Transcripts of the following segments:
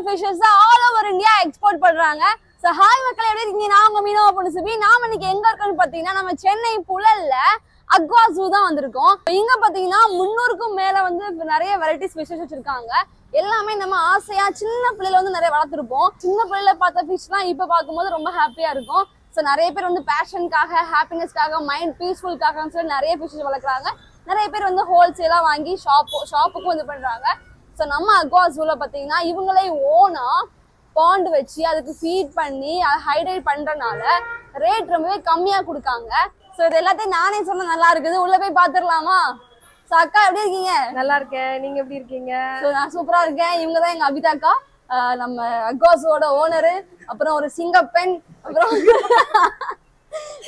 Fishes all over India export பண்றாங்க. So hi மக்களே, எப்படி இருக்கீங்க? நான் உங்க மீனவா பொண்ணு சுபி. நாம இன்னைக்கு எங்க இருக்கோம்னு பாத்தீங்கன்னா நம்ம சென்னை புழல்ல அக்வா ஜூ தான் வந்திருக்கோம். இங்க பாத்தீங்கன்னா 300க்கும் மேல வந்து நிறைய வெரைட்டிஸ் ஃபிஷஸ் வச்சிருக்காங்க. எல்லாமே நம்ம ஆசையா சின்ன பிள்ளைல வந்து நிறைய வளர்த்துருப்போம். சின்ன பிள்ளைல பார்த்த ஃபிஷ்லாம் இப்ப பார்க்கும்போது ரொம்ப ஹாப்பியா இருக்கும். ஸோ நிறைய பேர் வந்து பேஷனுக்காக, ஹாப்பினஸ்க்காக, மைண்ட் பீஸ்ஃபுல்காக சொல்லி நிறைய ஃபிஷஸ் வளர்க்குறாங்க. நிறைய பேர் வந்து ஹோல்சேலா வாங்கி ஷாப்புக்கும் வந்து பண்றாங்க. ஸோ நம்ம அக்வா ஜூல பாத்தீங்கன்னா இவங்களே ஓனா பாண்ட் வச்சு அதுக்கு ஃபீட் பண்ணி ஹைட்ரேட் பண்றதுனால ரேட் ரொம்பவே கம்மியா கொடுக்காங்க. ஸோ இது எல்லாத்தையும் நானே சொல்ல நல்லா இருக்குது. உள்ள போய் பாத்துடலாமா? ஸோ அக்கா எப்படி இருக்கீங்க? நல்லா இருக்கேன். நீங்க எப்படி இருக்கீங்க? ஸோ நான் சூப்பரா இருக்கேன். இவங்க தான் எங்க அபிதா அக்கா, நம்ம அக்வா ஜூவோட ஓனரு. அப்புறம் ஒரு சிங்கப்பெண். அப்புறம்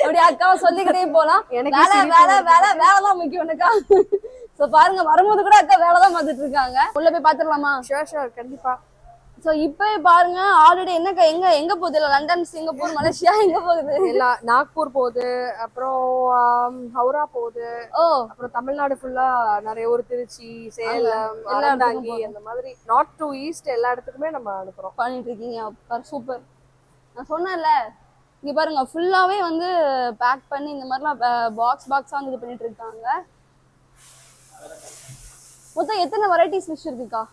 அப்படி அக்காவை சொல்லிக்கிட்டே போலாம். வேலை வேலை வேலை வேலைதான் முக்கியம் அக்கா. சோ பாருங்க, வரும்போது கூட அக்கா வேலைதான் பார்த்துட்டு இருக்காங்க. உள்ள போய் பாத்துடலாமா? ஷூர் கண்டிப்பா. சோ இப்ப பாருங்க, ஆல்ரெடி என்னக்கா எங்க எங்க போகுது? லண்டன், சிங்கப்பூர், மலேசியா எங்க போகுது? நாக்பூர் போகுது, அப்புறம் ஹவுரா போகுது. அப்புறம் தமிழ்நாடு ஃபுல்லா நிறைய ஊர், திருச்சி, சேலம், அறந்தாங்கி, அந்த மாதிரி நார்த் டு ஈஸ்ட் எல்லா இடத்துக்குமே நம்ம அனுப்புறோம். பண்ணிட்டு இருக்கீங்க. சூப்பர். நான் சொன்னேன்ல, இங்க பாருங்க ஃபுல்லாவே வந்து பேக் பண்ணி இந்த மாதிரிலாம் பாக்ஸா வந்து இது பண்ணிட்டு இருக்காங்க. மொத்தம் எத்தனை வெரைட்டிஸ் ஃபிஷ் இருக்குக்கா?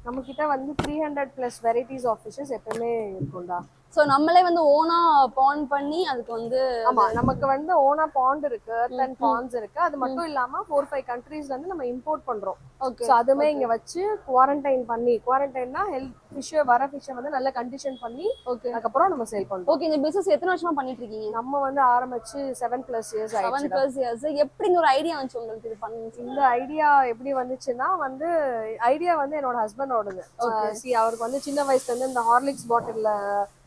நம்ம கிட்ட வந்து 300+ வெரைட்டிஸ் ஆஃப் ஃபிஷஸ் எப்பவுமே இருக்கும்டா. சோ நம்மளே வந்து ஓனா பாண்ட் பண்ணி அதுக்கு வந்து ஆமா, நமக்கு வந்து ஓனா பாண்ட் இருக்கு, எர்த் பாண்ட்ஸ் இருக்கு. அது மட்டும் இல்லாம 4-5 கண்ட்ரீஸ்ல இருந்து நம்ம இம்போர்ட் பண்றோம். சோ அதுமே இங்க வச்சு குவாரண்டைன் பண்ணி, குவாரண்டைன்னா ஃபிஷ் வர ஃபிஷ் வந்து நல்ல கண்டிஷன் பண்ணி அதுக்கப்புறம் நம்ம சேல் பண்றோம். ஓகே. இந்த பிசினஸ் எத்தனை வருஷமா பண்ணிட்டு இருக்கீங்க? நம்ம வந்து ஆரம்பிச்சு 7+ இயர்ஸ் ஆயிடுச்சு. 7+ இயர்ஸ். எப்படி ஒரு ஐடியா வந்துச்சு உங்களுக்கு இது பண்ணுங்க? இந்த ஐடியா எப்படி வந்துச்சுன்னா வந்து ஐடியா வந்து என்னோட ஹஸ்பண்டோடது. அவருக்கு வந்து சின்ன வயசுல இருந்து இந்த ஹார்லிக்ஸ் பாட்டில்ல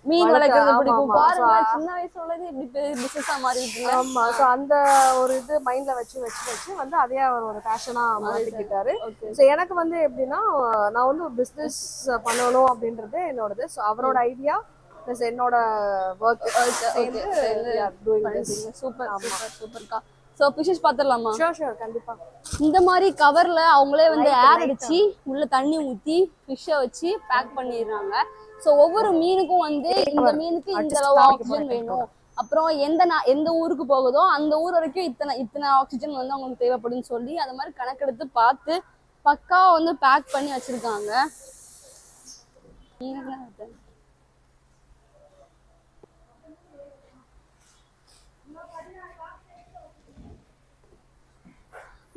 மீன் வளர்க்கறது பிடிக்கும். பாருங்க, சின்ன வயசுல உள்ளது இப்படி பிசினஸா மாறிட்டு. ஆமா, சோ அந்த ஒரு இது மைண்ட்ல வச்சு வந்து அதே அவர் ஒரு பேஷனா மாத்திக்கிட்டாரு. சோ எனக்கு வந்து எப்படின்னா, நான் வந்து ஒரு பிசினஸ் பண்ணணும் அப்படின்றது என்னோடது. சோ அவரோட ஐடியா பிளஸ் என்னோட ஒர்க் சூப்பர் சூப்பர்க்கா. சோ ஃபிஷஸ் பாத்துடலாமா? ஷூர் கண்டிப்பா. இந்த மாதிரி கவர்ல அவங்களே வந்து ஏர் அடிச்சு உள்ள தண்ணி ஊத்தி ஃபிஷ்ஷை வச்சு பேக் பண்ணிடுறாங்க. சோ ஒவ்வொரு மீனுக்கும் வந்து இந்த மீனுக்கு இந்த அளவு ஆக்சிஜன் வேணும், அப்புறம் எந்த ஊருக்கு போகுதோ அந்த ஊர் வரைக்கும் இத்தனை ஆக்சிஜன் வந்து அவங்களுக்கு தேவைப்படும் சொல்லி அந்த மாதிரி கணக்கெடுத்து பார்த்து பக்கா வந்து பேக் பண்ணி வச்சிருக்காங்க.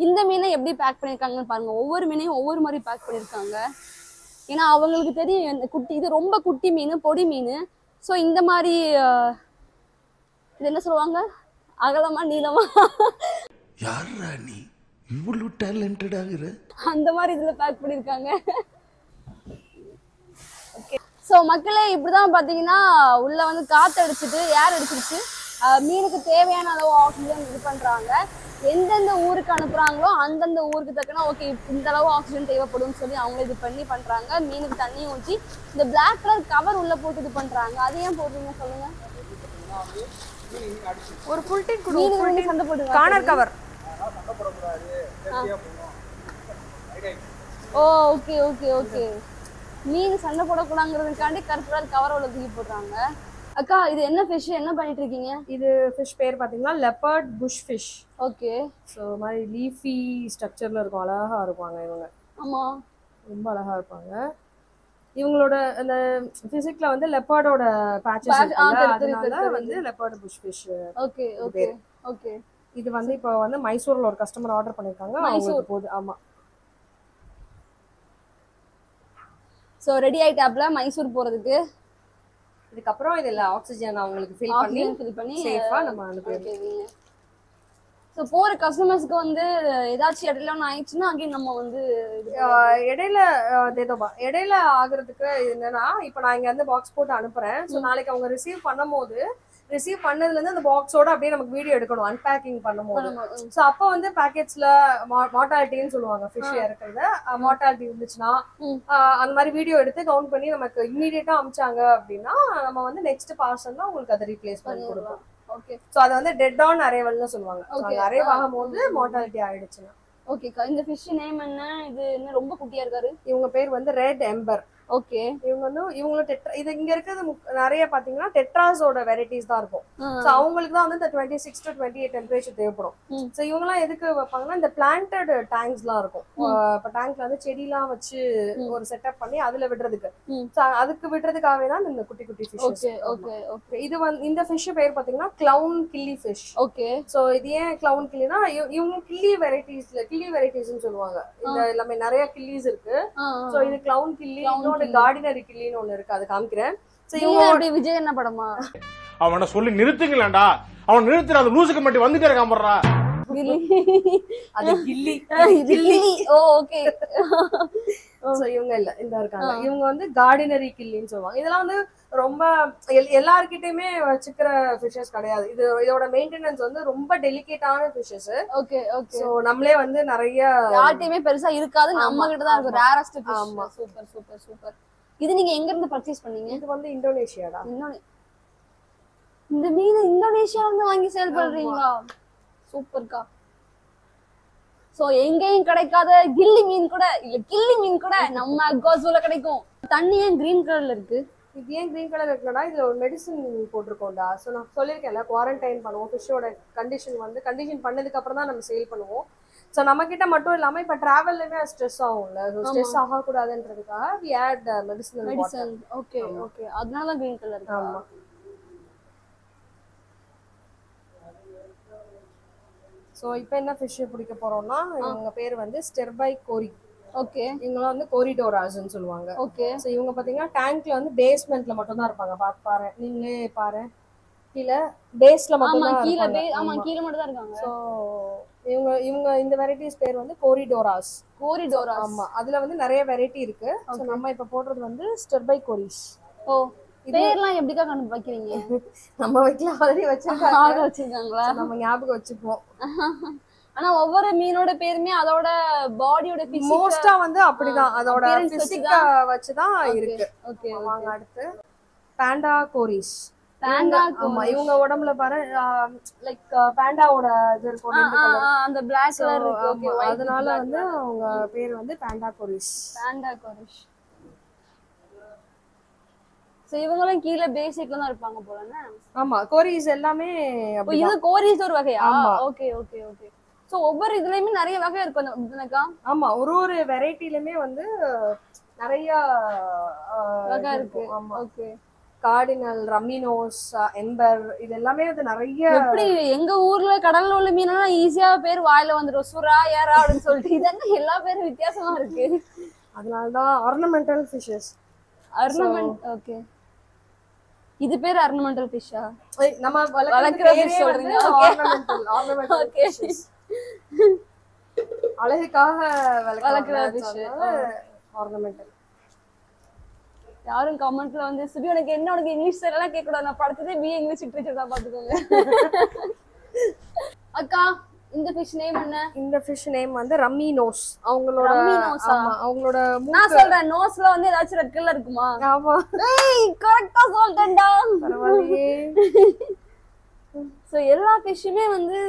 இந்த மீனை எப்படி பேக் பண்ணிருக்காங்கன்னு பாருங்க. ஒவ்வொரு மீனையும் ஒவ்வொரு மாதிரி பேக் பண்ணிருக்காங்க. ஏன்னா அவங்களுக்கு தெரியும் குட்டி, இது ரொம்ப குட்டி மீன், பொடி மீன். ஸோ இந்த மாதிரி இது என்ன சொல்லுவாங்க, அகலமா நீளமா, யாரா நீ இவ்வளவு டேலண்டட் ஆகுற, அந்த மாதிரி இதுல பேக் பண்ணிருக்காங்க. ஸோ மக்களே, இப்படிதான் பாத்தீங்கன்னா உள்ள வந்து காத்து அடிச்சுட்டு ஏர் அடிச்சிருச்சு மீனுக்கு தேவையான அளவு ஆக்சிஜன் இது பண்றாங்க. எந்தெந்த ஊருக்கு அனுப்புறாங்களோ அந்தந்த ஊருக்கு தக்கன ஓகே இந்த அளவு ஆக்சிஜன் தேவைப்படும் சொல்லி அவங்க இது பண்றாங்க. மீனுக்கு தண்ணி ஊற்றி இந்த பிளாக் கலர் கவர் உள்ள போட்டு இது பண்றாங்க. அது ஏன் போடுறீங்க சொல்லுங்க? ஒரு ஃபுல் டின் மீன் சண்டை போட்டு கார்னர் கவர். ஓ ஓகே ஓகே ஓகே. மீன் சண்டை போடக்கூடாதுங்கிறதுக்காண்டி கருப்பு கலர் கவர் உள்ள தூக்கி போடுறாங்க. அக்கா, இது என்ன ஃபிஷ், என்ன பண்ணிட்டு இருக்கீங்க? இது ஃபிஷ் பேர் பாத்தீங்கன்னா leopard bush fish. Okay. So மாதிரி லீஃபி ஸ்ட்ரக்சர்ல இருக்கும், அழகா இருப்பாங்க இவங்க. ஆமா, ரொம்ப அழகா இருப்பாங்க. இவங்களோட அந்த பிசிக்ல வந்து லெப்பர்டோட பேச்சஸ் அதனால வந்து leopard bush fish. Okay okay okay. இது வந்து இப்போ வந்து மைசூர்ல ஒரு கஸ்டமர் ஆர்டர் பண்ணிருக்காங்க, அவங்களுக்கு போகுது. ஆமா. சோ ரெடி ஆயிட்டாப்ல மைசூர் போறதுக்கு. இதுக்கப்புறம் இதுல ஆக்சிஜன் அவங்களுக்கு ஃபில் பண்ணி சேஃபா நம்ம அனுப்பிடுவோம். சோ போற கஸ்டமர்ஸ்க்கு வந்து ஏதாச்சும் இடையில ஒன்று ஆயிடுச்சுன்னா அங்கேயும் நம்ம வந்து இடையில ஆகுறதுக்கு என்னன்னா, இப்போ நான் இங்க வந்து பாக்ஸ் போட்டு அனுப்புறேன். ஸோ நாளைக்கு அவங்க ரிசீவ் பண்ணதுல இருந்து அந்த பாக்ஸோட அப்படியே நமக்கு வீடியோ எடுக்கணும் அன்பேக்கிங் பண்ணும்போது. ஸோ அப்போ வந்து பேக்கெட்ஸ்ல மார்டாலிட்டின்னு சொல்லுவாங்க, ஃபிஷ் இறக்குறத. மார்டாலிட்டி இருந்துச்சுன்னா அந்த மாதிரி வீடியோ எடுத்து கவுண்ட் பண்ணி நமக்கு இம்மீடியட்டா அமிச்சாங்க அப்படின்னா நம்ம வந்து நெக்ஸ்ட் பார்சல்ல உங்களுக்கு அதை ரீப்ளேஸ் பண்ணி கொடுப்போம். ஓகே. சோ அது வந்து டெட் ஆன் அரைவல்னு சொல்லுவாங்க. அரைவ் ஆகும்போது மார்டாலிட்டி ஆயிடுச்சுன்னா. ஓகேக்கா. இந்த ஃபிஷ் நேம் என்ன? இது என்ன ரொம்ப குட்டியா இருக்காரு? இவங்க பேர் வந்து ரெட் எம்பர். ஓகே. இவங்க வந்து இவங்களோட டெட்ரா இது இங்க இருக்கிறது நிறைய பாத்தீங்கன்னா டெட்ராஸோட வெரைட்டிஸ் தான் இருக்கும். சோ அவங்களுக்கு தான் வந்து இந்த 26 to 28 டெம்பரேச்சர் தேவைப்படும். சோ இவங்க எல்லாம் எதுக்கு வைப்பாங்கன்னா இந்த பிளான்டட் டேங்க்ஸ்லாம் இருக்கும். இப்ப டேங்க்ல வந்து செடிலாம் வச்சு ஒரு செட்டப் பண்ணி அதுல விடுறதுக்கு. சோ அதுக்கு விடுறதுக்காகவே தான் இந்த குட்டி குட்டி ஃபிஷஸ். Okay okay. இது வந்து இந்த ஃபிஷ் பேர் பாத்தீங்கன்னா கிளவுன் கில்லி ஃபிஷ். ஓகே. சோ இது ஏன் கிளவுன் கில்லினா இவங்க கில்லி வெரைட்டிஸ்னு சொல்லுவாங்க. இந்த எல்லாமே நிறைய கில்லிஸ் இருக்கு. சோ இது கிளவுன் கில்லி, இன்னொரு கார்டினரி கில்லின்னு ஒண்ணு இருக்கு, அது காமிக்கிறேன். சோ இவங்க அப்படியே விஜய் என்ன படமா அவனை சொல்லி நிறுத்துங்களேன்டா, அவன் நிறுத்துற அந்த லூசுக்கு மட்டும் வந்துட்டே இருக்கான் போடுறா. அது கில்லி கில்லி. ஓ ஓகே. சோ இவங்க இல்ல இந்த இருக்காங்க, இவங்க வந்து கார்டினரி கில்லின்னு சொல்லுவாங்க. இதெல்லாம் வந்து ரொம்ப எல்லார்கிட்டயுமே வச்சுக்கிற ஃபிஷஸ் கிடையாது. இதோட மெயின்டெனன்ஸ் வந்து ரொம்ப டெலிகேட்டான ஃபிஷஸ். Okay okay. சோ நம்மளே வந்து நிறைய யார்ட்டையுமே பெருசா இருக்காது, நம்ம கிட்ட தான் இருக்கும் ரேரஸ்ட் ஃபிஷ். ஆமா. Super super super. இது நீங்க எங்க இருந்து பர்ச்சேஸ் பண்ணீங்க? இது வந்து இந்தோனேஷியாடா. இந்த மீன் இந்தோனேஷியால இருந்து வாங்கி சேல் பண்றீங்களா? சூப்பர்க்கா. சோ எங்கேயும் கிடைக்காத கில்லி மீன் கூட இல்ல கில்லி மீன் கூட நம்ம அக்வாசூல கிடைக்கும். தண்ணி ஏன் கிரீன் கலர்ல இருக்கு? இது ஏன் கிரீன் கலர் இருக்குன்னா இதுல ஒரு மெடிசன் போட்டிருக்கோம்டா. ஸோ நான் சொல்லியிருக்கேன்ல, குவாரண்டைன் பண்ணுவோம். ஃபிஷ்ஷோட கண்டிஷன் பண்ணதுக்கு அப்புறம் தான் நம்ம சேல் பண்ணுவோம். ஸோ நம்ம கிட்ட மட்டும் இல்லாம இப்ப டிராவல்லுமே ஸ்ட்ரெஸ் ஆகும்ல, ஸ்ட்ரெஸ் ஆகக்கூடாதுன்றதுக்காக we add medicine. Okay okay. அதனால தான் கிரீன் கலர். ஆமா. ஸோ இப்போ என்ன ஃபிஷ் பிடிக்க போறோம்னா இவங்க பேர் வந்து ஸ்டெர்பை கோரி. ஓகே. இவங்கலாம் வந்து கோரிடோராஸ்ன்னு சொல்லுவாங்க. ஓகே. ஸோ இவங்க பாத்தீங்கன்னா டேங்க்ல வந்து பேஸ்மெண்ட்ல மட்டும் தான் இருப்பாங்க. பாரு நீங்களே பாரு, கீழே பேஸ்ல மட்டும் தான் இருப்பாங்க. ஆமா கீழ மட்டும் தான் இருக்காங்க. ஸோ இவங்க இந்த வெரைட்டிஸ் பேர் வந்து கோரிடோராஸ். கோரிடோராஸ். ஆமா, அதுல வந்து நிறைய வெரைட்டி இருக்கு. ஸோ நம்ம இப்ப போடுறது வந்து ஸ்டெர்பை கோரிஸ். ஓ, பேர்லாம் எப்படிக்கா கண்டு வைக்கிறீங்க? நம்ம வைக்கல, ஆல்ரெடி வச்சிருக்காங்களா? நம்ம ஞாபகம் வச்சுப்போம். ஆனா ஒவ்வொரு மீனோட பேருமே அதோட பாடியோட பிசிக் மோஸ்டா வந்து அப்படிதான், அதோட பிசிக்க வச்சு தான் இருக்கு. ஓகே. வாங்க அடுத்து பாண்டா கோரிஸ். பாண்டா. ஆமா, இவங்க உடம்புல பாரு லைக் பாண்டாவோட இது இருக்கும், அந்த Black கலர் இருக்கு. ஓகே. அதனால வந்து அவங்க பேர் வந்து பாண்டா கோரிஸ். பாண்டா கோரிஸ். சோ இவங்களும் கீழ பேசிக்ல தான் இருப்பாங்க போலன்னா. ஆமா, கோரிஸ் எல்லாமே அப்படி. இது கோரிஸ் ஒரு வகையா? Okay okay okay. சோ ஒவ்வொரு இதுலயுமே நிறைய வகை இருக்கும் இதுனக்கா? ஆமா, ஒரு வெரைட்டிலயுமே வந்து நிறைய வகை இருக்கு. ஆமா. ஓகே. கார்டினல், ரமினோஸ், எம்பர், இது எல்லாமே வந்து நிறைய. எப்படி எங்க ஊர்ல கடல்ல உள்ள மீனெல்லாம் ஈஸியா பேர் வாயில வந்துரும், சுறா ஏரா அப்படின்னு சொல்லிட்டு. இதெல்லாம் எல்லா பேரும் வித்தியாசமா இருக்கு. அதனாலதான் ஆர்னமெண்டல் ஃபிஷஸ். ஆர்னமெண்ட். ஓகே. இது பேர் ஆர்னமெண்டல் ஃபிஷ்ஷா? நம்ம வளர்க்குற ஃபிஷ் சொல்றீங்க. Ornamental fishes. அழகுக்காக வளர்க்குற ஃபிஷ் ஆர்னமெண்டல். யாரும் கமெண்ட்ல வந்து சுபி உனக்கு என்ன, உனக்கு இங்கிலீஷ் எல்லாம் கேட்க கூடாது, நான் படிச்சதே BA இங்கிலீஷ் லிட்டரேச்சர் தான், பாத்துக்கோங்க. அக்கா இந்த ஃபிஷ் நேம் என்ன? இந்த ஃபிஷ் நேம் வந்து ரமினோஸ். அவங்களோட ஆமா, அவங்களோட நான் சொல்றேன் நோஸ்ல வந்து ஏதாச்சும் ரெட் கலர் இருக்குமா? ஆமா. ஏய் கரெக்ட்டா சொல்றேன்டா. பரவாயில்லையே. சோ எல்லா ஃபிஷ்ஷுமே வந்து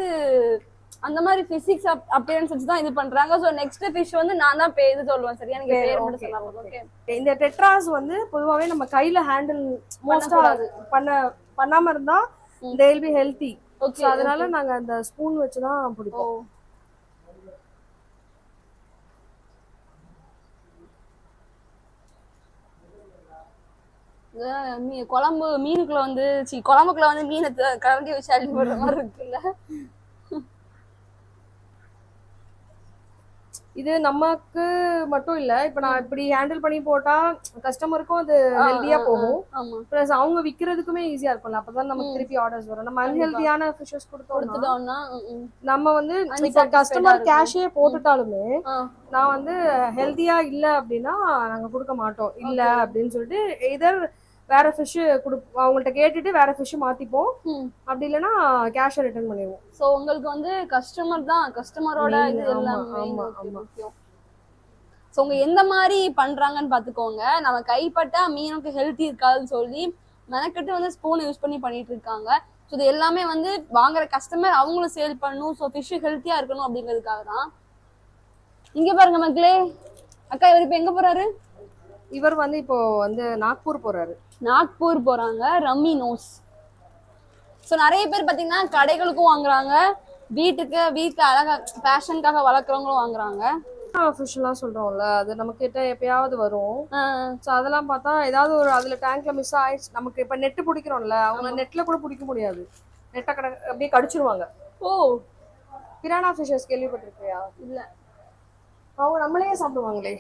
அந்த மாதிரி பிசிக்ஸ் அப்பியரன்ஸ் வச்சு தான் இது பண்றாங்க. சோ நெக்ஸ்ட் ஃபிஷ் வந்து நான் தான் இது சொல்லுவேன். சரியா? நீங்க பேர் மட்டும் சொன்னா போதும். ஓகே. இந்த டெட்ராஸ் வந்து பொதுவாவே நம்ம கையில ஹேண்டில் மோஸ்டா பண்ணாம இருந்தா they will be healthy. Okay. அதனால நாங்க அந்த ஸ்பூன் வச்சு தான் பிடிப்போம். குழம்பு மீனுக்குள்ள வந்து குழம்புக்குள்ள வந்து மீனை கரண்டி வச்சு அள்ளி போடுற மாதிரி இருக்குல்ல. இது நமக்கு மட்டும் இல்ல, இப்ப நான் இப்படி ஹேண்டில் பண்ணி போட்டா கஸ்டமருக்கும் அது ஹெல்தியா போகும், பிளஸ் அவங்க விக்கிறதுக்குமே ஈஸியா இருக்கும்ல. அப்பதான் நமக்கு திருப்பி ஆர்டர்ஸ் வரும். நம்ம அன்ஹெல்தியான ஃபிஷஸ் கொடுத்தோம்னா நம்ம வந்து இப்ப கஸ்டமர் கேஷே போட்டுட்டாலுமே நான் வந்து ஹெல்தியா இல்ல அப்படின்னா நாங்க கொடுக்க மாட்டோம். இல்ல அப்படின்னு சொல்லிட்டு எதர் வேற ஃபிஷ் அவங்கள்ட்ட கேட்டுட்டு வேற ஃபிஷ் மாத்திப்போம், அப்படி இல்லைன்னா கேஷ் ரிட்டர்ன் பண்ணிடுவோம். சோ உங்களுக்கு வந்து கஸ்டமர் தான், கஸ்டமரோட இது எல்லாமே முக்கியம். சோ உங்க எந்த மாதிரி பண்றாங்கன்னு பாத்துக்கோங்க. நம்ம கைப்பட்டா மீனுக்கு ஹெல்த்தி இருக்காதுன்னு சொல்லி மெனக்கட்டு வந்து ஸ்பூன் யூஸ் பண்ணிட்டு இருக்காங்க. ஸோ இது எல்லாமே வந்து வாங்குற கஸ்டமர் அவங்களும் சேல் பண்ணணும், ஸோ ஃபிஷ் ஹெல்த்தியா இருக்கணும் அப்படிங்கிறதுக்காக தான். இங்க பாருங்க மக்களே, அக்கா இவர் இப்ப எங்க போறாரு? இவர் வந்து இப்போ வந்து நாக்பூர் போறாரு. நாக்பூர் போறாங்க. Rummy nose. ஸோ நிறைய பேர் பாத்தீங்கன்னா கடைகளுக்கும் வாங்குறாங்க, வீட்டுல அழகா ஃபேஷனுக்காக வளர்க்குறவங்களும் வாங்குறாங்க. ஃபிஷ் எல்லாம் சொல்றோம்ல, அது நம்ம கிட்ட எப்பயாவது வரும். ஸோ அதெல்லாம் பார்த்தா ஏதாவது ஒரு அதுல டேங்க்ல மிஸ் ஆயிடுச்சு. நமக்கு இப்ப நெட்டு பிடிக்கிறோம்ல, அவங்க நெட்ல கூட பிடிக்க முடியாது, நெட்டை அப்படியே கடிச்சிருவாங்க. ஓ, பிரானா ஃபிஷஸ் கேள்விப்பட்டிருக்கியா? இல்ல. அவங்க நம்மளே சாப்பிடுவாங்களே.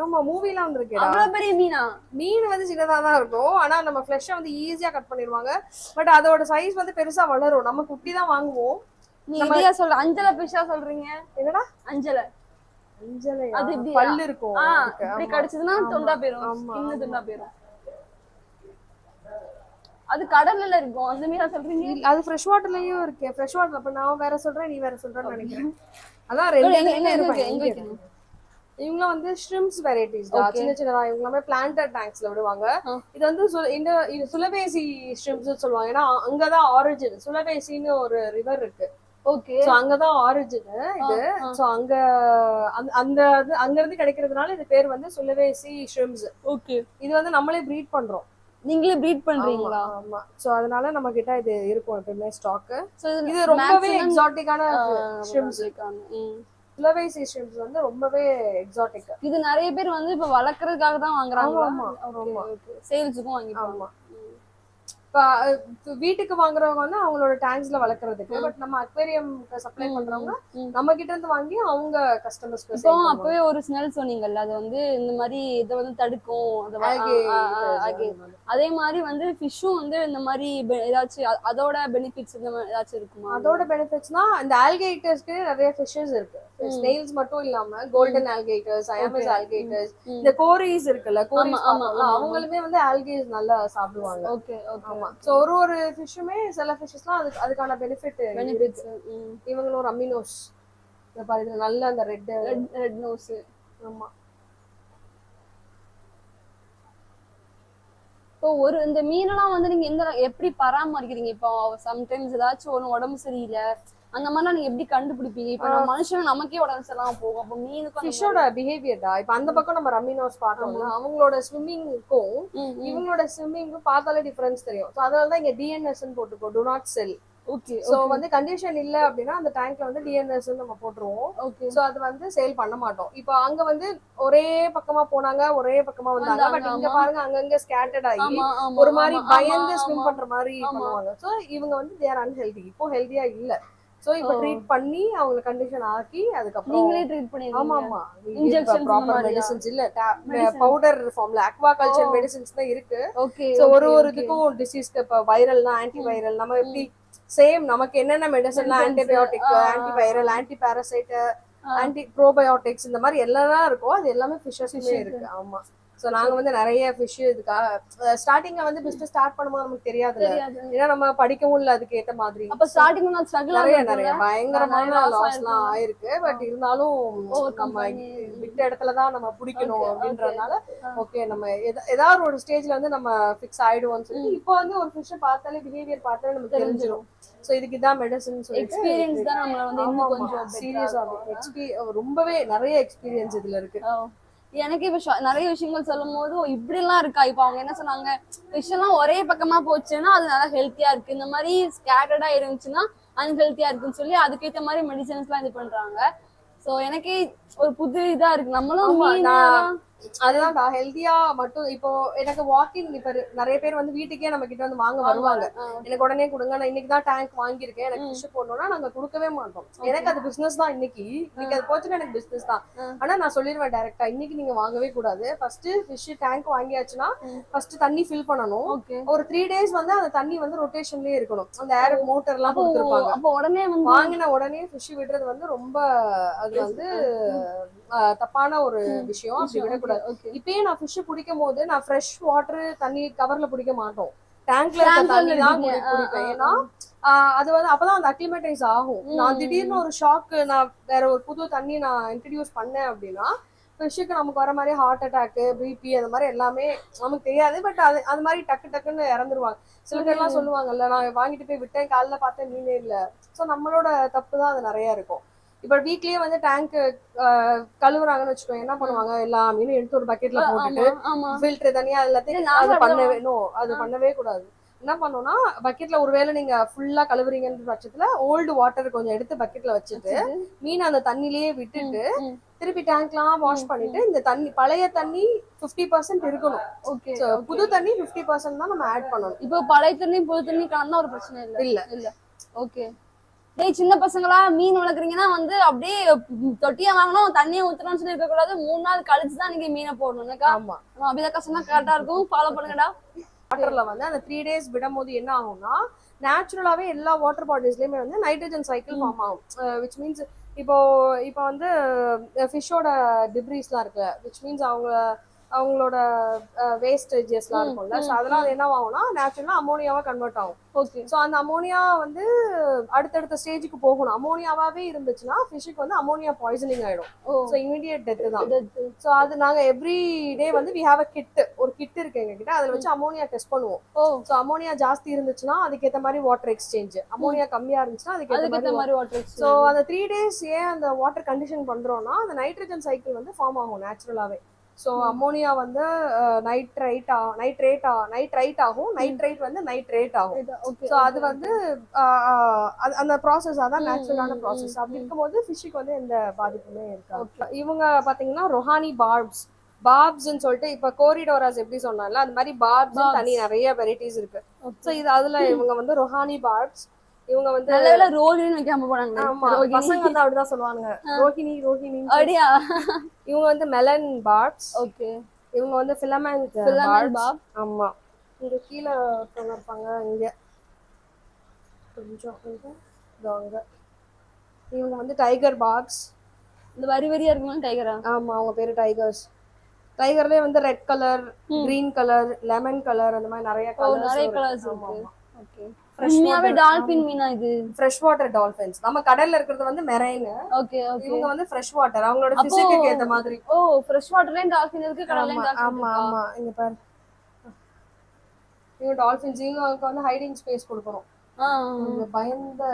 ஆமா, மூவிலாம் வந்திருக்கேன். அவ்வளவு பெரிய மீனா? மீன் வந்து சின்னதா தான் இருக்கும், ஆனா நம்ம ஃப்ளெஷ்ஷை வந்து ஈஸியா கட் பண்ணிடுவாங்க. பட் அதோட சைஸ் வந்து பெருசா வளரும். நம்ம குட்டி தான் வாங்குவோம். நீ இதையா சொல்ற? அஞ்சலை ஃபிஷ்ஷா சொல்றீங்க? என்னடா அஞ்சலை? அது இப்படி பல்லு இருக்கும், இப்படி கடிச்சதுன்னா தொண்டா போயிரும், ஸ்கின் தொண்டா போயிரும். அது கடல்ல இருக்கும், அந்த மீனா சொல்றீங்க? அது ஃப்ரெஷ் வாட்டர்லயும் இருக்கு. Fresh water. அப்ப நான் வேற சொல்றேன், நீ வேற சொல்றேன்னு நினைக்கிறேன். அதான் ரெண்டு. இவங்க வந்து ஷ்ரிம்ப்ஸ் வெரைட்டிஸ் தான், சின்ன சின்னதா. இவங்க எல்லாமே பிளான்டட் டேங்க்ஸ்ல விடுவாங்க. இது வந்து இது சுலவேசி ஷ்ரிம்ப்ஸ் சொல்லுவாங்க. ஏன்னா அங்கதான் ஆரிஜின். சுலவேசின்னு ஒரு ரிவர் இருக்கு. ஓகே. சோ அங்கதான் ஆரிஜின் இது. சோ அங்க அங்க இருந்து கிடைக்கிறதுனால இது பேர் வந்து சுலவேசி ஷ்ரிம்ப்ஸ். ஓகே. இது வந்து நம்மளே ப்ரீட் பண்றோம். நீங்களே ப்ரீட் பண்றீங்களா? ஆமா. சோ அதனால நம்ம கிட்ட இது இருக்கும் எப்பவுமே ஸ்டாக். இது ரொம்பவே எக்ஸாட்டிக்கான ஷ்ரிம்ப்ஸ் இருக்காங்க. சுலவேசி ஷ்ரிம்ப்ஸ் வந்து ரொம்பவே எக்ஸாட்டிக். இது நிறைய பேர் வந்து இப்ப வளர்க்கறதுக்காக தான் வாங்குறாங்க. ஆமா, சேல்ஸுக்கும் வாங்கிப்பாங்க. இப்ப வீட்டுக்கு வாங்குறவங்க வந்து அவங்களோட டேங்க்ஸ்ல வளர்க்கறதுக்கு. பட் நம்ம அக்வேரியம் சப்ளை பண்றவங்க நம்ம கிட்ட இருந்து வாங்கி அவங்க கஸ்டமர்ஸ்க்கு. இப்போ அப்பவே ஒரு ஸ்மெல் சொன்னீங்கல்ல, அது வந்து இந்த மாதிரி இதை வந்து தடுக்கும். அதே மாதிரி வந்து ஃபிஷ்ஷும் வந்து இந்த மாதிரி ஏதாச்சும் அதோட பெனிஃபிட்ஸ் இந்த மாதிரி ஏதாச்சும் இருக்குமா? அதோட பெனிஃபிட்ஸ்னா இந்த ஆல்கேட்டர்ஸ்க்கு நிறைய ஃபிஷஸ் இருக்கு. ஸ்னெயில்ஸ் மட்டும் இல்லாம கோல்டன் ஆல்கேட்டர்ஸ், அயாமஸ் ஆல்கேட்டர்ஸ், இந்த கோரிஸ் இருக்குல்ல, கோரிஸ் அவங்களுமே வந்து ஆல்கேஸ் நல்லா சாப்பிடுவாங்க. ஓகே. ஆமா. சோ ஒரு ஃபிஷ்ஷுமே சில ஃபிஷ்ஷஸ்லாம் அதுக்கான பெனிஃபிட் இருக்கு. இவங்களும் ரம்மி நோஸ் பாருங்க, நல்ல அந்த ரெட் நோஸ். ஆமா. இப்போ இந்த மீனெல்லாம் வந்து நீங்க எப்படி பராமரிக்கிறீங்க? இப்போ சம்டைம்ஸ் ஏதாச்சும் ஒரு உடம்பு சரியில்லை அந்த மாதிரிலாம் நீங்க எப்படி கண்டுபிடிப்பீங்க? இப்ப நம்ம மனுஷன் நமக்கே உடம்பு சரியில்லாம போகும். அப்போ மீனுக்கு ஃபிஷ்ஷோட பிஹேவியர்டா. இப்ப அந்த பக்கம் நம்ம ரம்மி நோஸ் பார்த்தோம்னா அவங்களோட ஸ்விம்மிங்க்கும் இவங்களோட ஸ்விம்மிங்க்கும் பார்த்தாலே டிஃபரன்ஸ் தெரியும். ஸோ அதனாலதான் இங்க டிஎன்எஸ் போட்டுக்கோ, to not sell. Okay. So வந்து கண்டிஷன் இல்ல அப்படின்னா அந்த டேங்க்ல வந்து டிஎன்எஸ் நம்ம போட்டுருவோம். ஓகே. சோ அது வந்து சேல் பண்ண மாட்டோம். இப்போ அங்க வந்து ஒரே பக்கமா போனாங்க, ஒரே பக்கமா வந்தாங்க. பட் இங்க பாருங்க அங்கங்க ஸ்கேட்டர்ட் ஆகி ஒரு மாதிரி பயந்து ஸ்விம் பண்ற மாதிரி பண்ணுவாங்க. சோ இவங்க வந்து தே ஆர் அன்ஹெல்தி. இப்போ ஹெல்தியா இல்ல. சோ இப்போ ட்ரீட் பண்ணி அவங்க கண்டிஷன் ஆக்கி அதுக்கப்புறம் நீங்களே ட்ரீட் பண்ணுவீங்க? ஆமா ஆமா. இன்ஜெக்ஷன் ப்ராப்பர் மெடிசின்ஸ் இல்ல, பவுடர் ஃபார்ம்ல அக்வாகல்ச்சர் மெடிசின்ஸ் தான் இருக்கு. ஓகே. சோ ஒரு இதுக்கும் டிசீஸ்க்கு இப்ப வைரல்னா ஆன்டி வைரல் நம்ம எப்படி சேம் நமக்கு என்னென்ன மெடிசன்லாம் antibiotic, antiviral, anti parasite, anti probiotics இந்த மாதிரி எல்லாம் இருக்கும். அது எல்லாமே ஃபிஷ்ஷஸ்லயே இருக்கு. ஆமா. சோ நாங்க வந்து நிறைய ஃபிஷ் இதுக்காக ஸ்டார்டிங்ல வந்து பிசினஸ் ஸ்டார்ட் பண்ணும்போது நமக்கு தெரியாது, ஏன்னா நம்ம படிக்கவும் இல்ல அதுக்கு ஏத்த மாதிரி. அப்ப ஸ்டார்டிங்ல நான் ஸ்ட்ரகிள் நிறைய பயங்கரமான லாஸ்லாம் ஆயிருக்கு. பட் இருந்தாலும் நம்ம விட்ட இடத்துலதான் நம்ம பிடிக்கணும் அப்படின்றதுனால ஓகே நம்ம ஏதாவது ஒரு ஸ்டேஜ்ல வந்து நம்ம ஃபிக்ஸ் ஆயிடுவோம்னு சொல்லி இப்போ வந்து ஒரு ஃபிஷ் பார்த்தாலே பிஹேவியர் பார்த்தாலே நமக்கு தெரிஞ்சிடும். சோ இதுக்கு இதான் மெடிசன் சொல்லி எக்ஸ்பீரியன்ஸ் தான் நம்மள வந்து இன்னும் கொஞ்சம் சீரியஸா ரொம்பவே நிறைய எக்ஸ்பீரியன்ஸ் இதுல இருக்கு. எனக்கு இப்ப நிறைய விஷயங்கள் சொல்லும் போது இப்படி எல்லாம் இருக்கா. இப்ப அவங்க என்ன சொன்னாங்க, ஃபிஷ் எல்லாம் ஒரே பக்கமா போச்சுன்னா அது நல்லா ஹெல்த்தியா இருக்கு, இந்த மாதிரி ஸ்கேட்டர்டா இருந்துச்சுன்னா அன்ஹெல்த்தியா இருக்குன்னு சொல்லி அதுக்கேற்ற மாதிரி மெடிசன்ஸ் எல்லாம் இது பண்றாங்க. சோ எனக்கு ஒரு புது இதா இருக்கு. நம்மளும் அதுதான் ஹெல்தியா மட்டும். இப்போ எனக்கு வாக்கிங் இப்ப நிறைய பேர் வந்து வீட்டுக்கே நம்ம கிட்ட வந்து வாங்க வருவாங்க. எனக்கு உடனே கொடுங்க, நான் இன்னைக்கு தான் டேங்க் வாங்கியிருக்கேன், எனக்கு ஃபிஷ் போடணும்னா நாங்க கொடுக்கவே மாட்டோம். எனக்கு அது பிசினஸ் தான். இன்னைக்கு அது போச்சுன்னா எனக்கு பிசினஸ் தான். ஆனா நான் சொல்லிடுவேன் டைரக்டா, இன்னைக்கு நீங்க வாங்கவே கூடாது. ஃபர்ஸ்ட் ஃபிஷ் டேங்க் வாங்கியாச்சுன்னா ஃபர்ஸ்ட் தண்ணி ஃபில் பண்ணணும். ஒரு 3 days வந்து அந்த தண்ணி வந்து ரொட்டேஷன்லயே இருக்கணும். அந்த ஏர் மோட்டர் எல்லாம் கொடுத்துருப்பாங்க. அப்போ உடனே வாங்கின உடனே ஃபிஷ் விடுறது வந்து ரொம்ப அது வந்து தப்பான ஒரு விஷயம். அப்படி விடக்கூடாது. இப்பயே நான் ஃபிஷ் பிடிக்கும் போது நான் ஃப்ரெஷ் வாட்டர் தண்ணி கவர்ல பிடிக்க மாட்டோம், டேங்க்ல தண்ணி தான் குடிப்பேன். ஏன்னா அது வந்து அப்பதான் அந்த அக்ளிமேட்டைஸ் ஆகும். நான் திடீர்னு ஒரு ஷாக், நான் வேற ஒரு புது தண்ணி நான் இன்ட்ரடியூஸ் பண்ணேன் அப்படின்னா ஃபிஷ்ஷுக்கு நமக்கு வர மாதிரி ஹார்ட் அட்டாக்கு, பிபி அந்த மாதிரி எல்லாமே நமக்கு தெரியாது. பட் அது மாதிரி டக்குன்னு இறந்துருவாங்க. சில பேர்லாம் சொல்லுவாங்கல்ல, நான் வாங்கிட்டு போய் விட்டேன், காலைல பார்த்தேன் மீனே இல்லை. ஸோ நம்மளோட தப்பு தான் அது நிறைய இருக்கும். இப்ப வீக்லயே வந்து டேங்க் கழுவுறாங்கன்னு வச்சுக்கோங்க, என்ன பண்ணுவாங்க, எல்லா மீனும் எடுத்து ஒரு பக்கெட்ல போட்டுட்டு ஃபில்டர் தனியா எல்லாத்தையும் அது பண்ணவே கூடாது. என்ன பண்ணோம்னா பக்கெட்ல ஒருவேளை நீங்க ஃபுல்லா கழுவுறீங்கன்ற பட்சத்துல ஓல்டு வாட்டர் கொஞ்சம் எடுத்து பக்கெட்ல வச்சுட்டு மீன் அந்த தண்ணிலேயே விட்டுட்டு திருப்பி டேங்க்லாம் வாஷ் பண்ணிட்டு இந்த தண்ணி பழைய தண்ணி 50% இருக்கணும். ஓகே, புது தண்ணி 50% தான் நம்ம ஆட் பண்ணணும். இப்போ பழைய தண்ணி புது தண்ணி கலந்தா ஒரு பிரச்சனை இல்ல. ஓகே. டேய் சின்ன பசங்களா மீன் வளர்க்குறீங்கன்னா வந்து அப்படியே தொட்டியா வாங்கணும் தண்ணியை ஊத்துறோம்னு சொல்லி இருக்க கூடாது. 3 நாள் கழிச்சுதான் நீங்க மீனை போடணும். ஆமா, அபிதா சொன்னா கரெக்டா இருக்கும். ஃபாலோ பண்ணுங்கடா. வாட்டர்ல வந்து அந்த 3 days விடும் போது என்ன ஆகும்னா நேச்சுரலாவே எல்லா வாட்டர் பாடிஸ்லயுமே வந்து நைட்ரஜன் சைக்கிள் ஃபார்ம் ஆகும். விச் மீன்ஸ் இப்போ வந்து ஃபிஷ்ஷோட டிப்ரீஸ்லாம் இருக்கு, விச் மீன்ஸ் அவங்களோட வேஸ்டேஜஸ்லாம் இருக்கும்ல, ஸோ அதெல்லாம் அது என்ன ஆகும்னா நேச்சுரலா அமோனியாவா கன்வெர்ட் ஆகும். ஓகே, ஸோ அந்த அமோனியா வந்து அடுத்தடுத்த ஸ்டேஜுக்கு போகணும். அமோனியாவாவே இருந்துச்சுன்னா ஃபிஷ்ஷுக்கு வந்து அமோனியா பாய்சனிங் ஆயிடும். ஸோ இமீடியட் டெத் தான். ஸோ அது நாங்க எவ்ரி டே வந்து வி ஹேவ் அ கிட், ஒரு கிட் இருக்கு எங்க கிட்ட, அதில் வச்சு அமோனியா டெஸ்ட் பண்ணுவோம். ஸோ அமோனியா ஜாஸ்தி இருந்துச்சுன்னா அதுக்கேற்ற மாதிரி வாட்டர் எக்ஸ்சேஞ்ச், அமோனியா கம்மியா இருந்துச்சுன்னா அதுக்கேற்ற மாதிரி வாட்டர். ஸோ அந்த 3 days ஏன் அந்த வாட்டர் கண்டிஷன் பண்றோம்னா அந்த நைட்ரஜன் சைக்கிள் வந்து ஃபார்ம் ஆகும் நேச்சுரலாவே. ஸோ அமோனியா வந்து நைட்ரைட் ஆகும், நைட்ரைட் வந்து நைட்ரேட் ஆகும். ஸோ அது வந்து அந்த ப்ராசஸ் அதான் நேச்சுரலான ப்ராசஸ். அப்படி இருக்கும்போது ஃபிஷ்ஷுக்கு வந்து எந்த பாதிப்புமே இருக்காது. இவங்க பாத்தீங்கன்னா ரொஹானி பார்ப்ஸ்ன்னு சொல்லிட்டு இப்ப கோரிடோராஸ் எப்படி சொன்னால அந்த மாதிரி பார்ப்ஸ் தனி நிறைய வெரைட்டிஸ் இருக்கு. ஸோ இது அதுல இவங்க வந்து ரொஹானி பார்ப்ஸ். இவங்க வந்து நல்லவேளை ரோஹிணி வைக்காம போனாங்க. ஆமா, பசங்க வந்து அப்படிதான் சொல்லுவாங்க, ரோஹிணி. அப்படியா? இவங்க வந்து மெலன் பார்ப்ஸ். ஓகே, இவங்க வந்து ஃபிலமெண்ட் பார்ப். ஆமா, இங்க கீழே ஒருத்தவங்க இருப்பாங்க, இங்க கொஞ்சம் இங்க. இவங்க வந்து டைகர் பார்ப்ஸ். இந்த வரி வரியா இருக்குமா டைகரா? ஆமா, அவங்க பேரு டைகர்ஸ். டைகர்லயே வந்து red colour, green colour, lemon colour, அந்த மாதிரி நிறைய கலர்ஸ் இருக்கு. ஓகே, உண்மையாவே டால்பின் மீனா இது? Fresh water dolphins. நம்ம கடல்ல இருக்கிறது வந்து மெரைன். ஓகே ஓகே, இவங்க வந்து ஃப்ரெஷ் வாட்டர், அவங்களோட பிசிக்கு ஏத்த மாதிரி. ஓ, ஃப்ரெஷ் வாட்டர்லயும் டால்பின் இருக்கு, கடல்லயும் டால்பின். ஆமா ஆமா, இங்க பாரு, இவங்க டால்பின்ஸ். இவங்களுக்கு வந்து ஹைடிங் ஸ்பேஸ் கொடுக்கணும். இவங்க பயந்த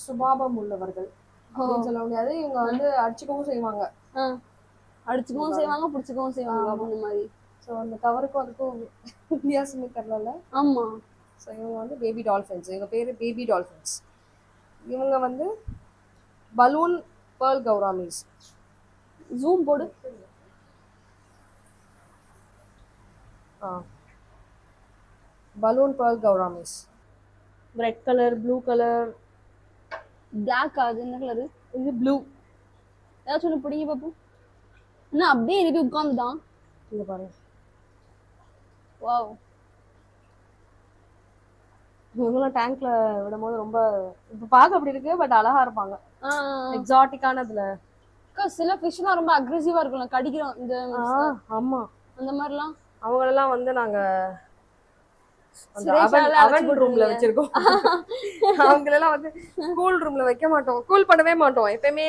சுபாவம் உள்ளவர்கள் அப்படின்னு சொல்ல முடியாது. இவங்க வந்து அடிச்சுக்கவும் செய்வாங்க, பிடிச்சுக்கவும் செய்வாங்க அந்த மாதிரி. ஸோ அந்த கவருக்கும் அதுக்கும் வித்தியாசமே தெரியல. ஆமா. ஸோ இவங்க வந்து பேபி டால்ஃபின்ஸ். இவங்க பேரு பேபி டால்ஃபின்ஸ். இவங்க வந்து பலூன் பேர்ல் கௌராமிஸ். ஜூம் போடு. Balloon pearl gouramis. Red colour, blue colour, black. அது என்ன கலரு? இது ப்ளூ. ஏதாச்சும் ஒன்று பிடிங்க பாப்போம். என்ன அப்படியே எழுப்பி உட்காந்துதான்? இங்க பாருங்க. வாவ், இவங்களாம் டேங்க்ல விடும் போது ரொம்ப இப்ப பார்க்க அப்படி இருக்கு, பட் அழகா இருப்பாங்க. எக்ஸாட்டிக்கானதுல சில ஃபிஷ்லாம் ரொம்ப அக்ரெசிவா இருக்கும்ல, கடிக்கிறோம் இந்த. ஆமா, அந்த மாதிரிலாம் அவங்களெல்லாம் வந்து நாங்க அவன் ரூம்ல வச்சிருக்கோம். அவங்களெல்லாம் வந்து கூல் ரூம்ல வைக்க மாட்டோம், கூல் பண்ணவே மாட்டோம். எப்பயுமே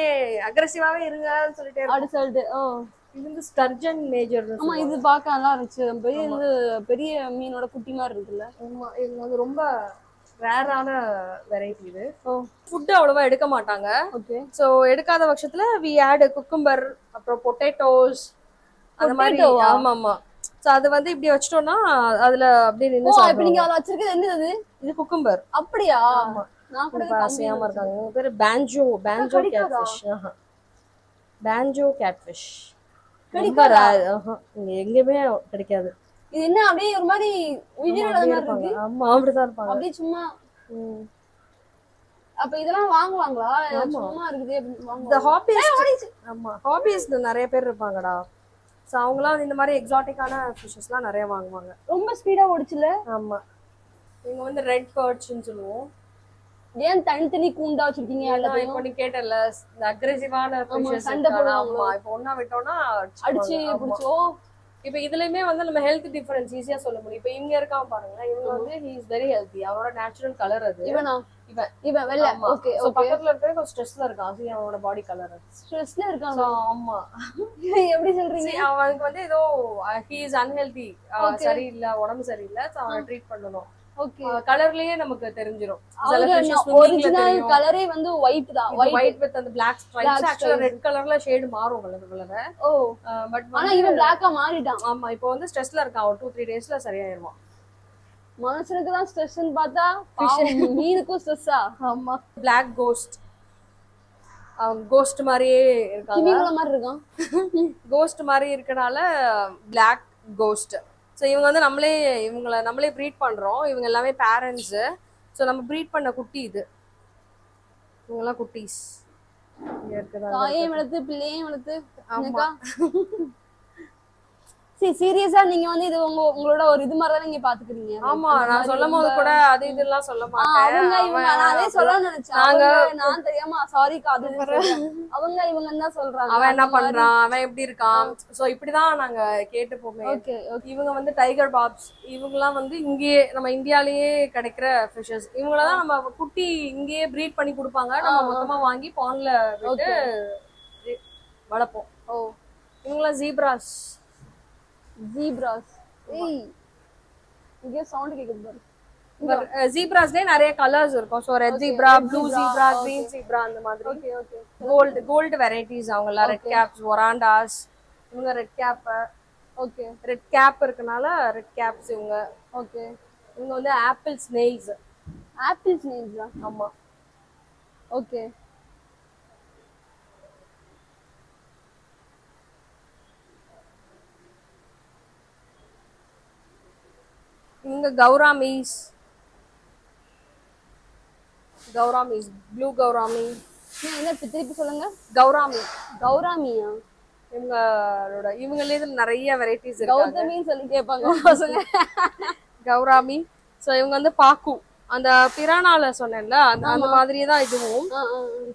அக்ரெசிவாவே இருங்கன்னு சொல்லிட்டு. இது வந்து ஸ்டர்ஜன் மேஜர். ஆமா, இது பார்க்க நல்லா இருந்துச்சு. பெரிய மீனோட குட்டி மாதிரி இருக்குல்ல. ஆமா, இது வந்து ரொம்ப ரேரான வெரைட்டி. இது ஃபுட் அவ்வளவா எடுக்க மாட்டாங்க. ஓகே, சோ எடுக்காத பட்சத்துல வி ஆட் குக்கும்பர், அப்புறம் பொட்டேட்டோஸ் அந்த மாதிரி. ஆமா ஆமா, சோ அது வந்து இப்படி வச்சிட்டோம்னா அதுல அப்படியே நின்னு சாப்பிடுவாங்க. இப்போ நீங்க அதுல வச்சிருக்கிறது என்னது? இது குக்கும்பர். அப்படியா? ஆமா, நான் கூட பாசியாம இருக்காங்க. இவங்க பேரு பேஞ்சோ கேட்ஃபிஷ். பேஞ்சோ கேட்ஃபிஷ் கிடைக்காதா? எங்கேயுமே கிடைக்காது. இது என்ன அப்படியே ஒரு மாதிரி உயிரிழந்த மாதிரி இருக்கு. ஆமா, அப்படிதான் இருப்பாங்க. அப்படியே சும்மா. அப்ப இதெல்லாம் வாங்குவாங்களா? சும்மா இருக்குது இந்த ஹாபிஸ். ஆமா, ஹாபிஸ் நிறைய பேர் இருப்பாங்கடா. சோ அவங்கலாம் இந்த மாதிரி எக்ஸாட்டிக்கான ஃபிஷஸ்லாம் நிறைய வாங்குவாங்க. ரொம்ப ஸ்பீடா ஓடிச்சுல. ஆமா, இவங்க வந்து ரெட் பர்ச்னு சொல்லுவோம். ஏன் தனித்தனி கூண்டா வச்சிருக்கீங்க? இப்போ நீ கேட்டல, இந்த அக்ரெசிவான ஃபிஷஸ் சண்டை போடுவாங்க. இப்போ ஒண்ணா விட்டோம்னா அடிச்சு பிடிச்சோம். இப்போ இதுலயுமே வந்து நம்ம ஹெல்த் டிஃபரன்ஸ் ஈஸியா சொல்ல முடியும். இப்போ இங்க இருக்கான் பாருங்க, இவங்க வந்து ஹி இஸ் வெரி ஹெல்தி. அவரோட நேச்சுரல் கலர் அது. இவன் வெள்ளை. ஓகே, சோ பக்கத்துல இருக்கவே கொஞ்சம் ஸ்ட்ரெஸ்ல இருக்கான். அது அவனோட பாடி கலர். ஸ்ட்ரெஸ்ல இருக்கான். ஆமா. எப்படி சொல்றீங்க? அவனுக்கு வந்து ஏதோ ஹி இஸ் அன்ஹெல்தி, சரியில்லை, உடம்பு சரியில்லை. சோ அவனை ட்ரீட் பண்ணணும். ஓகே கலர்லயே நமக்கு தெரிஞ்சிரும். ஒரிஜினல் கலரே வந்து ஒயிட் தான். ஒயிட் வித் அந்த Black stripes. ஆக்சுவலா ரெட் கலர்ல ஷேட் மாறும் கலர். ஓ பட் ஆனா இவன் Black-ஆ மாறிட்டான். ஆமா இப்போ வந்து ஸ்ட்ரெஸ்ல இருக்கான். ஒரு 2-3 டேஸ்ல சரியாயிருவான். மனுஷனுக்கு தான் ஸ்ட்ரெஸ்ன்னு பார்த்தா மீனுக்கும் ஸ்ட்ரெஸ்ஸா? ஆமா Black ghost. கோஸ்ட் மாதிரியே இருக்காங்க. கிமிங்கள மாதிரி இருக்கான். கோஸ்ட் மாதிரி இருக்கனால Black ghost. ஸோ இவங்க வந்து நம்மளே ப்ரீட் பண்றோம். இவங்க எல்லாமே பேரண்ட்ஸ். ஸோ நம்ம ப்ரீட் பண்ண குட்டி இது. இவங்கெல்லாம் குட்டீஸ். இங்க இருக்குதா? தாயையும் வளர்த்து பிள்ளையும் வளர்த்து. ஆமா சீரியஸா நீங்க வந்து இது உங்களோட ஒரு இது மாதிரி தான் நீங்க பாத்துக்கிறீங்க. ஆமா நான் சொல்லும் போது கூட அது இதெல்லாம் சொல்ல மாட்டேன். அவங்க நான் அதே சொல்ல நினைச்சேன். நான் தெரியாம சாரி காது இவங்க தான் சொல்றாங்க. அவன் என்ன பண்றான், அவன் எப்படி இருக்கான், சோ இப்படிதான் நாங்க கேட்டு போமே. இவங்க வந்து டைகர் பாப்ஸ். இவங்கெல்லாம் வந்து இங்கேயே நம்ம இந்தியாலயே கிடைக்கிற ஃபிஷஸ். இவங்களதான் நம்ம குட்டி இங்கேயே ப்ரீட் பண்ணி கொடுப்பாங்க. நம்ம மொத்தமா வாங்கி பாண்ட்ல விட்டு வளர்ப்போம். இவங்கெல்லாம் ஜீப்ராஸ். ஏய் இங்க சவுண்ட் கேக்குது பாரு. ஜீப்ராஸ்லயே நிறைய கலர்ஸ் இருக்கும். So red zebra, blue zebra, green zebra அந்த மாதிரி. Gold varieties. அவங்கள ரெட் கேப்ஸ், ஒராண்டாஸ். இவங்க red cap. Okay red cap இருக்கனால ரெட் கேப்ஸ் இவங்க. ஓகே இவங்க வந்து ஆப்பிள் ஸ்னேக்ஸ். ஆமா ஓகே. இவங்க கௌராமீஸ். Blue gourami. என்ன திருப்பி சொல்லுங்க. கௌராமியா? இவங்களே நிறைய வெரைட்டிஸ் இருக்கு. கௌதமின்னு சொல்லி கேட்பாங்க பசங்க. கௌராமி. சோ இவங்க வந்து பாக்கு. அந்த பிரானால சொன்னேன்ல அந்த மாதிரியே தான் இதுவும்.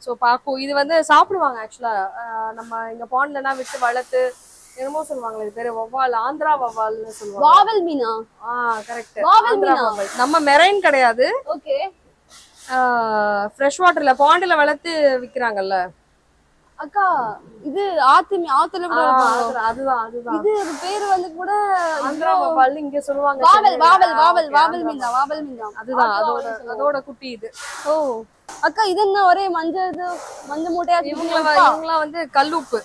சோ பாக்கு இது வந்து சாப்பிடுவாங்க. ஆக்சுவலா நம்ம இங்க பாண்ட்லனா விட்டு வளர்த்து என்னமோ சொல்லுவாங்க. இது பேரு வவ்வால். ஆந்திரா வவ்வால்னு சொல்லுவாங்க. வாவல் மீனா? கரெக்ட். ஆந்திரா வவ்வால். நம்ம மெரைன் கிடையாது. ஓகே. ஃப்ரெஷ் வாட்டர்ல பாண்ட்ல வளர்த்து விக்கிறாங்கல்ல அக்கா. இது ஆத்துல கூட அதுதான் இது ஒரு பேரு வந்து கூட ஆந்திரா வவ்வால் இங்க சொல்லுவாங்க. வாவல் மீனா. அதுதான் அதோட குட்டி இது. ஓ அக்கா இது என்ன ஒரே மஞ்சள் மூட்டையா? இவங்கலாம் வந்து கல்லுப்பு.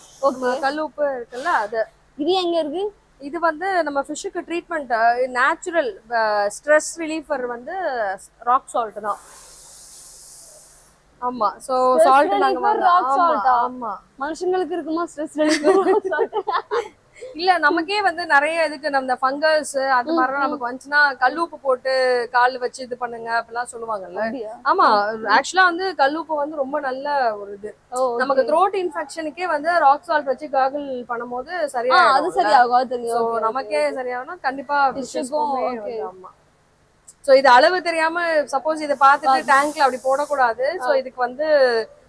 கல்லுப்பு இருக்குல்ல அது. இது எங்க இருக்கு? இது வந்து நம்ம ஃபிஷ்ஷுக்கு ட்ரீட்மெண்ட் நேச்சுரல் ஸ்ட்ரெஸ் ரிலீஃபர் வந்து ராக் சால்ட் தான். ஆமா சோ சால்ட் நாங்க ராக் சால்ட். ஆமா மனுஷங்களுக்கு இருக்குமா ஸ்ட்ரெஸ் ரிலீஃபர்? இல்ல நமக்கே வந்து நிறைய இதுக்கு நம்ம ஃபங்கஸ் அது மாதிரிலாம் நமக்கு வந்துச்சுன்னா கல்லுப்பு போட்டு கால் வச்சு இது பண்ணுங்க அப்படிலாம் சொல்லுவாங்கல்ல. ஆமா ஆக்சுவலா வந்து கல்லுப்பு வந்து ரொம்ப நல்ல ஒரு இது. நமக்கு த்ரோட் இன்ஃபெக்ஷனுக்கே வந்து ராக் சால்ட் வச்சு கார்கிள் பண்ணும்போது சரியாகும். அது சரியாகும் தெரியும். நமக்கே சரியாகும்னா கண்டிப்பா ஆமா. சோ இது அளவு தெரியாம சப்போஸ் இதை பார்த்துட்டு டேங்க்ல அப்படி போடக்கூடாது. சோ இதுக்கு வந்து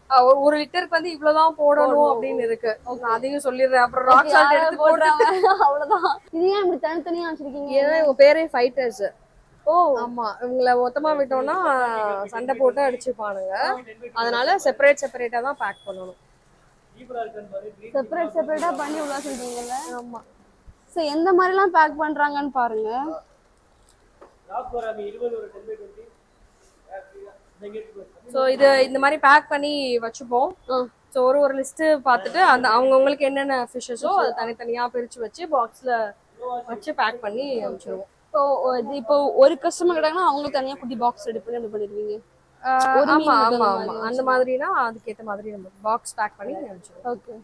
1 லிட்டருக்கு வந்து இவ்வளவுதான் போடணும் அப்படின்னு இருக்கு. நான் அதையும் சொல்லிடுறேன். அப்புறம் ராக் சால்ட் எடுத்து போடுறாங்க அவ்வளவுதான். இது ஏன் இப்படி தனித்தனியா வச்சிருக்கீங்க? ஏன்னா இவங்க பேரே ஃபைட்டர்ஸ். ஆமா இவங்கள மொத்தமா விட்டோம்னா சண்டை போட்டு அடிச்சுப்பானுங்க. அதனால செப்பரேட்டா தான் பேக் பண்ணணும். செப்பரேட்டா பண்ணி உள்ள சொல்றீங்கல்ல. ஆமா சோ எந்த மாதிரி எல்லாம் பேக் பண்றாங்கன்னு பாருங்க. சோ இது இந்த மாதிரி பேக் பண்ணி வச்சுப்போம். சோ ஒரு லிஸ்ட் பார்த்துட்டு அந்த அவங்களுக்கு என்னென்ன ஃபிஷஸோ அதை தனித்தனியா பிரிச்சு வச்சு பாக்ஸ்ல வச்சு பேக் பண்ணி அனுப்பிச்சிடுவோம். இப்போ ஒரு கஸ்டமர் கிட்டாங்கன்னா அவங்களுக்கு தனியா குட்டி பாக்ஸ் ரெடி பண்ணி பண்ணிடுவீங்க? ஆமா அந்த மாதிரினா அதுக்கேற்ற மாதிரி நம்ம பாக்ஸ் பேக் பண்ணி அனுப்பிச்சிடுவோம். ஓகே.